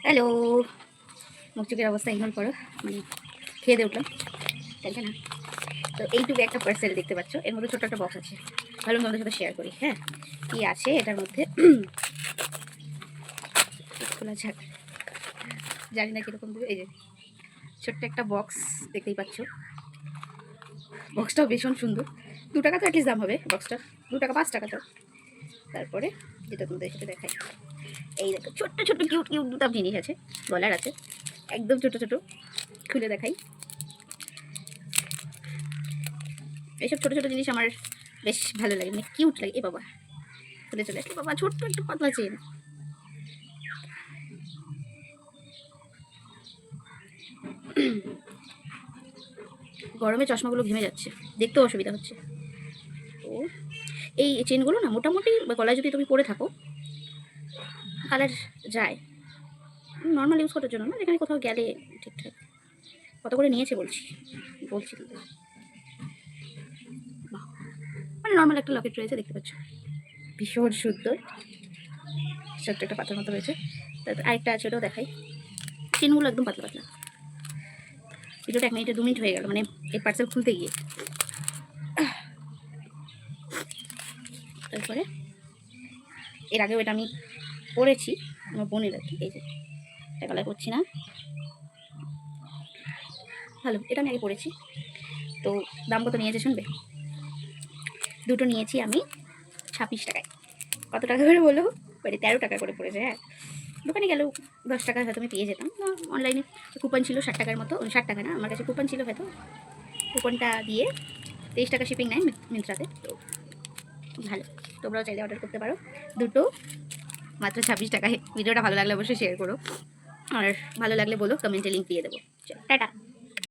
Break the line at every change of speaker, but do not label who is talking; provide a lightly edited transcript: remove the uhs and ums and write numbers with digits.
Hello, মুখ চোখের অবস্থা ইগনোর করো, মানে খেয়ে দিয়ে উঠলাম, তাই না? তো এইটুকু একটা পার্সেল দেখতে পাচ্ছ, এর মধ্যে ছোট্ট একটা বক্স আছে। ভালো তোমাদের সাথে শেয়ার করি। হ্যাঁ, কি আছে এটার মধ্যে খোলা যাক, জানি না কীরকম দেবে। এই যে ছোট্ট একটা বক্স দেখতেই পাচ্ছ, বক্সটাও ভীষণ সুন্দর। 2 টাকা তো অ্যাটলিস্ট দাম হবে বক্সটা, 2 টাকা 5 টাকা তো। তারপরে যেটা তোমাদের সাথে দেখাই, এই দেখো ছোট্ট ছোট্ট কিউট কিউট দুটো জিনিস আছে, গলার আছে, একদম ছোট ছোট। খুলে দেখাই। এইসব ছোটো ছোটো জিনিস আমার বেশ ভালো লাগে, মানে কিউট লাগে। এ বাবা, খুলে চলে আসলে। বাবা ছোট্ট একটু পাতলা চেন। গরমে চশমাগুলো ঘেমে যাচ্ছে, দেখতেও অসুবিধা হচ্ছে। তো এই চেনগুলো না মোটামুটি গলায় যদি তুমি পরে থাকো কালার যায়, নর্মাল ইউজ করার জন্য না, যেখানে কোথাও গেলে ঠিকঠাক। কত করে নিয়েছে বলছি মানে নর্মাল একটা লকেট রয়েছে, দেখতে পাচ্ছ, ভীষণ সুন্দর, ছোট্ট একটা পাতার মতো রয়েছে। তারপর আরেকটা আছে, ওটাও দেখাই। চেনগুলো একদম পাতলা পাতলা। ভিডিওটা 1 মিনিটে 2 মিনিট হয়ে গেল, মানে এই পার্সেল খুলতে গিয়ে। তারপরে এর আগেও এটা আমি পরেছি, আমার বোনের আর কি। এই যে এটা গলায় করছি না, ভালো, এটা আমি আগে পরেছি। তো দাম কত নিয়েছে শুনবে? দুটো নিয়েছি আমি 26 টাকায়। কত টাকা করে বলো? মানে 13 টাকা করে পড়েছে। হ্যাঁ, দোকানে গেলেও 10 টাকায় হয়তো আমি পেয়ে যেতাম। অনলাইনে কুপন ছিল 60 টাকার মতো, 60 টাকা না, আমার কাছে কুপন ছিল হয়তো, কুপনটা দিয়ে 23 টাকা শিপিং নেয় মিন্ত্রাতে। তো ভালো, তোমরাও চাইলে অর্ডার করতে পারো। দুটো মাত্র 26 টাকায়। ভিডিওটা ভালো লাগলে অবশ্যই শেয়ার করো, আর ভালো লাগলে বলো, কমেন্টে লিঙ্ক দিয়ে দেবো। চলো টাটা।